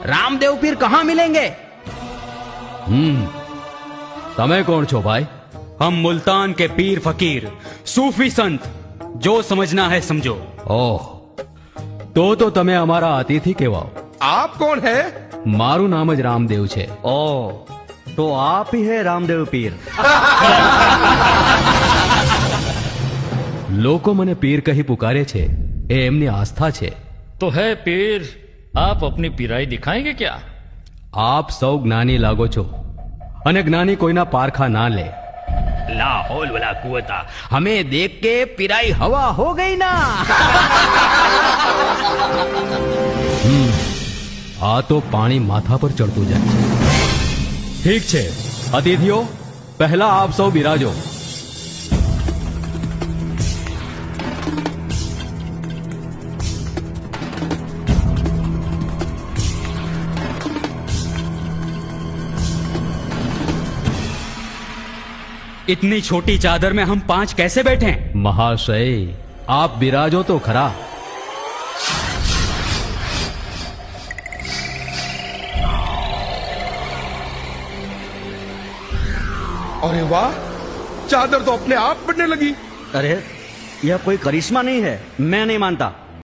रामदेव पीर कहाँ मिलेंगे? તમે કોણ છો ભાઈ? हम मुल्तान के पीर फकीर सूफी संत, जो समझना है समझो। ઓહ, તો તમે અમારા અતિથિ કહેવાઓ. आप कौन है? મારું નામ જ રામદેવ છે. ओ तो आप ही है रामदेव पीर। લોકો મને પીર કહી પુકારે છે, એ એમની આસ્થા છે. तो है पीर, आप अपनी पीराई दिखाएंगे क्या? આપ સૌ જ્ઞાની લાગો છો અને જ્ઞાની કોઈના પારખા ના લે. ला हौल वला कुवता, हमें देख के पिराई हवा हो गई ना। આ તો પાણી માથા પર ચડતું જાય છે. ઠીક છે અતિથિઓ, પહેલા આપ સૌ બિરાજો. इतनी छोटी चादर में हम 5 कैसे बैठे? મહાશય, આપ બિરાજો તો ખરા. अरे वाह, चादर तो अपने आप बढ़ने लगी। अरे यह कोई करिश्मा नहीं है, मैं नहीं मानता।